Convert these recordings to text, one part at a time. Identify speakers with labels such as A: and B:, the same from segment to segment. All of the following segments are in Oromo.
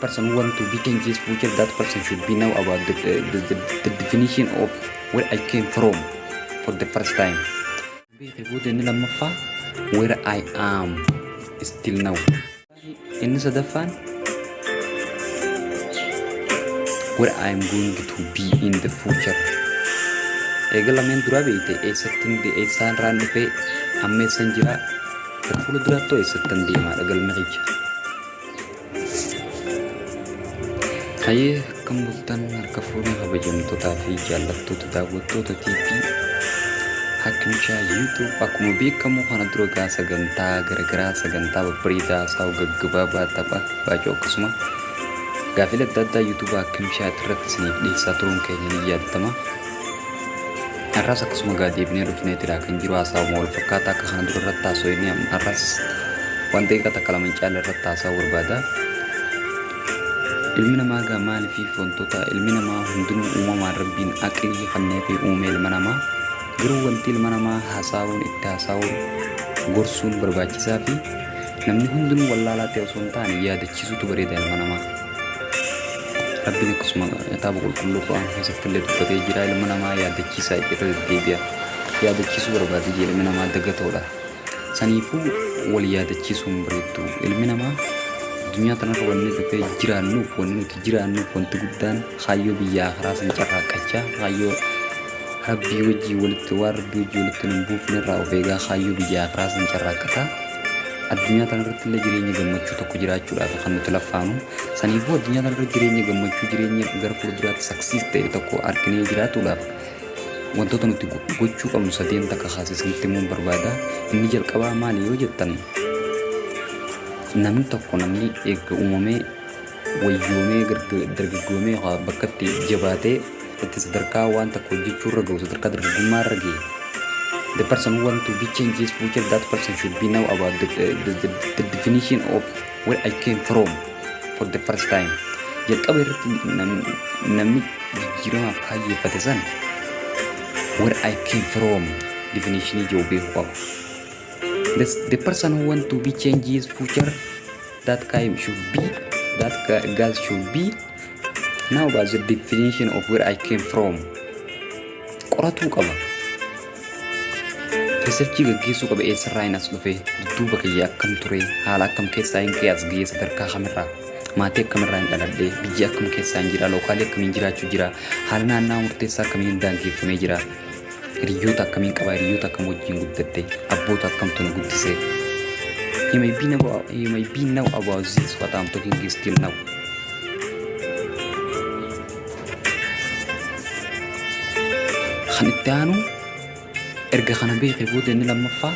A: person who want to be change his future, that person should be know about the definition of where I came from for the first time. Where I am still now. In Sadafan, where I am going to be in the future. Egalamen durabite e settin de e san ranfe amme sanjira terfulu durato e settin de ma egal merija. Haye kambultan arkafuni habajam to tafi jallattu to dawattu to TV hakim cha YouTube aku mau kamu kana droga saganta gara-gara saganta berita sau gaggaba tapa baca kusma gafilat dada YouTube hakim cha terret sini di saturun kayaknya ya tama arras kusma gadi bini rufne tirakan jiru asau mau fakata ka kana droga ratta so ini arras wante kata kalaman cala ratta sau berbada ilmina maga mal fi fontota ilmina ma hundunu umma rabbin akli khanne fi umel manama guru wantil manama hasawun ittasawun gorsun barbaachisaa fi namni hundinuu wallaalaa ta'e osoo hin taane yaadachiisutu bareeda ilma namaa. Rabbiin akkasuma kitaaba qulqulluu Qur'aan keessatti illee dubbatee jira ilma namaa yaadachiisaa irra deddeebi'a. Yaadachiisuu barbaade jee ilmi namaa dagatoodha. Saniifuu wal yaadachiisuun bareeddu ilmi namaa addunyaa kanarra wanni dhufee jiraannuuf wanni nuti jiraannuuf wanti guddaan kaayyoo biyyaa karaa san carraaqqachaa kaayyoo Rabbi wajji walitti waan Rabbi wajji walitti numbuuf nirraa of eegaa kaayyoo biyyaa karaa san carraaqqataa addunyaa kanarratti illee jireenya gammachuu tokko jiraachuudhaaf kan nuti laffaanu saniifuu addunyaa kanarratti jireenya gammachuu jireenya gara fuulduraatti saksiis ta'e tokko arginee jiraatuudhaaf wantoota nuti gochuu qabnu sadeen takka kaasisanitti immoo barbaada. Inni jalqabaa maali yoo jettan namni tokko namni eega uumamee wayyoomee dargaggoomee bakkatti jabaatee itti sadarkaa waan tokko hojjechuurra gahu sadarkaa dargaggummaarra gahe. The person who want to be change his future, that person should be know about the definition of where I came from for the first time. Jalqaba irratti namni jijjiirama kaayyeffate san where I came from definition ijoo beeku qaba. The person who want to be change his future, that guy should be, that girl should be now about the definition of where I came from. Qoratu qaba. Researchi gaggeessuu qaba eessarraa hin as dhufe dudduuba kiyya akkam ture haala akkam keessaa hin qiyas gahee sadarkaa kamirraa maatii akkamirraa hin dhaladhe biyya akkam keessaa hin jira lookaalii akkamiin jiraachuu jira haala naannaa murteessaa akkamiin daangeffamee jira hiriyoota akkamiin qaba hiriyoota akkam wajjin guddadde abboota akkamtu nu guddise. He may be now about this what I'm talking is still now. Kan itti aanu erga kana beekee booda inni lammaffaa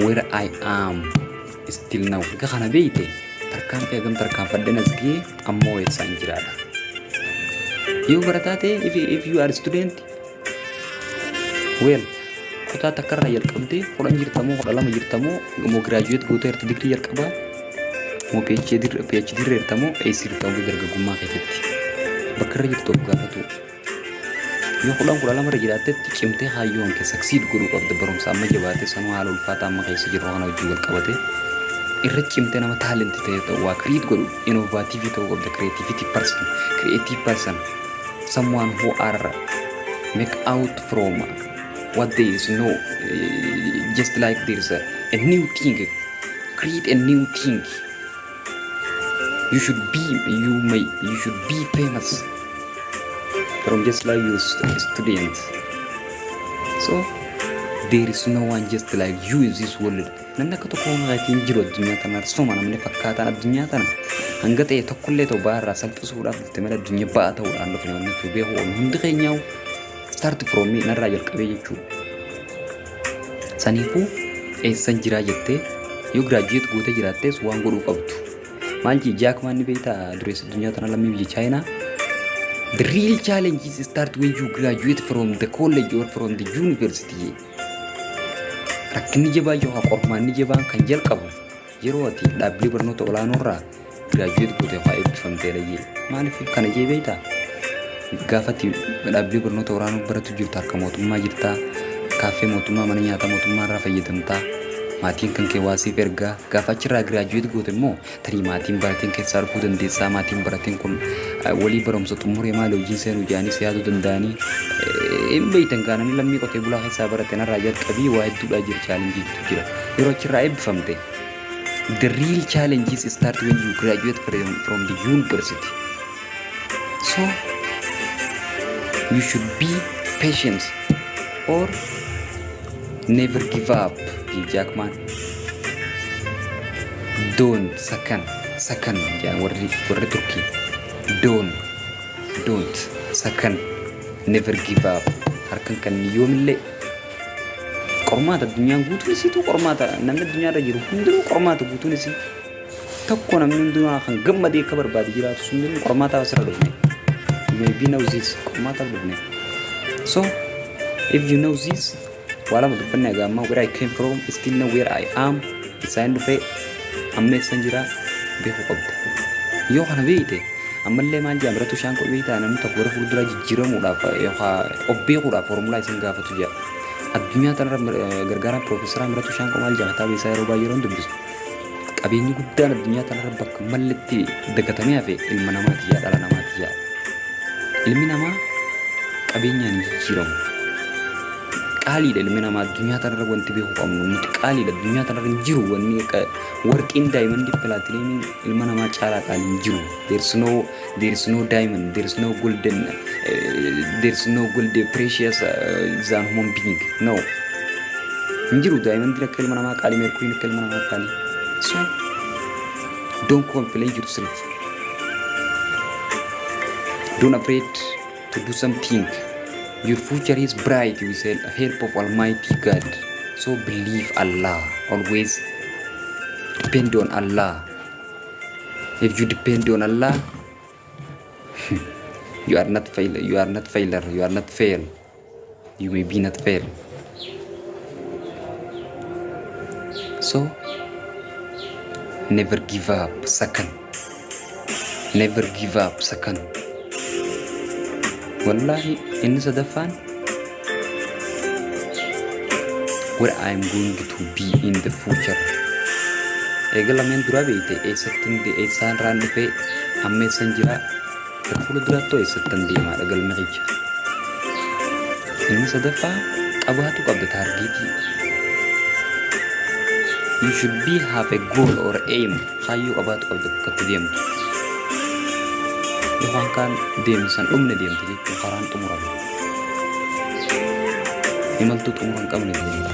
A: where I am still now. Erga kana beekte tarkaanfii hagam tarkaanfadhan as gahee ammoo eessaan jiraadha. Yoo barataa ta'e if you are student well kutaa takkarraa jalqabdee 10 jirtamoo 12 jirtamoo moo graduate gootee irratti digrii jalqabaa moo PhD irra jirtamoo AC jirtamoo dargaggummaa keessatti bakka irra jirtu gaafatu. Yoo kudhan lama jiraatetti cimtee hayyoo hanke succeed godhuu qabda barumsa amma jabaatee sanuu haala ulfaataa amma keessa jiru kana wajjin wal qabate irra cimtee nama talent ta'e ta'uu waa create godhu innovative ta'uu qabda creative person someone who are make out from what there is no just like there is a new thing, create a new thing. You should be famous from just like you student. So there is no one just like you in this world. Namni akka tokko ngaatiin jiru addunyaa kana soma namni fakkaataan addunyaa kana hanga ta'e tokkollee ta'u baarraa salphisuudhaaf dhufte mala addunyaa ba'a ta'uudhaan dhufe namni tu beeku hundi keenyaa'u start from me narraa jalqabee jechuudha. Saniifuu eessan jiraa jettee yoo graduate gootee jiraattees waan godhuu qabdu. Maal jee Jack Ma ni beektaa dureessa addunyaa tana lammii biyya China. The real challenge is start when you graduate from the college or from the university. Rakkinni jabaa yoo qormaanni jabaan kan jalqabu yeroo ati dhaabbilee barnoota olaanoo irraa graduate gootee waa eebbifamteedha jee. Maaliif kana jee beektaa? Gaafatti dhaabbilee barnoota olaanoo baratu jirtu harka mootummaa jirtaa. Kaaffee mootummaa mana nyaataa mootummaa irraa fayyadamtaa maatiin kan kee waasiif ergaa gaafa achirraa giraajuweet goote immoo tarii maatiin barateen keessaa dhufuu dandeessaa maatiin barateen kun walii barumsa xumuree maal hojiin seenuu jedhanii yaaduu danda'anii hin beeytan gaa namni lammii qotee bulaa keessaa barateen irraa jalqabii waa hedduudhaa jira chaalenjiitu jira yeroo achirraa eebbifamte the real challenges start when you graduate from the university. So you should be patient or never give up. Jackman, don't second ya warri Turkey, don't second, never give up. Harkan kan yoomillee qormaata addunyaan guutuun isiitu qormaata namni addunyaarra jiru hundinuu qormaata guutuun isii tokko namni hundinuu kan gammadee akka barbaade jiraatu hundinuu qormaata asirra dhufne maybe know this qormaataaf dhufne. So if you know this wala mudubbanne agamma where I came from still know where I am isaan dhufe ammeessan jira beeku qabda yoo kana beeyte ammallee maal jaamiratu shaan qol beeyta namni tokko gara fuuldura jijjiiramuudhaaf yookaan obbeekuudhaaf formulaa isin gaafatu jira addunyaa tanarra gargaaraan piroofeesara Amiratu Shaanqoo maal jaallataa beesaa yeroo baay'ee yeroon dubbisu qabeenyi guddaan addunyaa tanarra bakka malletti dagatamee hafe ilma namaati yaa dhala namaati yaa ilmi namaa qabeenyaan jijjiiramu qaaliidha ilmi namaa addunyaa tanarra wanti beeku qabnu nuti qaaliidha addunyaa tanarra hin jiru wanni warqiin daayimandi pilaatineemiin ilma namaa caalaa qaalii hin jiru there is no diamond there is no golden precious than human being no hin jiru diamond akka ilma namaa qaalii merkuuriin akka ilma namaa qaalii so don't complain yourself don't afraid to do something. Your future is bright with the help of Almighty God. So believe Allah. Always depend on Allah. If you depend on Allah, you are not failure. You are not failure. You are not fail. You may be not fail. So never give up. Second. Never give up. Second. Wallahi inni sadaffaan where I am going to be in the future. Eegalameen dura beeyte eessaan raan dhufee ammeessan jira fuula durattoo eessattan deemaadha galmeecha. Inni sadaffaa qabaatu qabda taargeetii. You should have a goal or aim. Kaayyoo qabaatu qabda bakkatti deemtu. Waan kan deemsan dhumne deemte jechuun karaan xumurame imaltuu xumuran qabne deemta.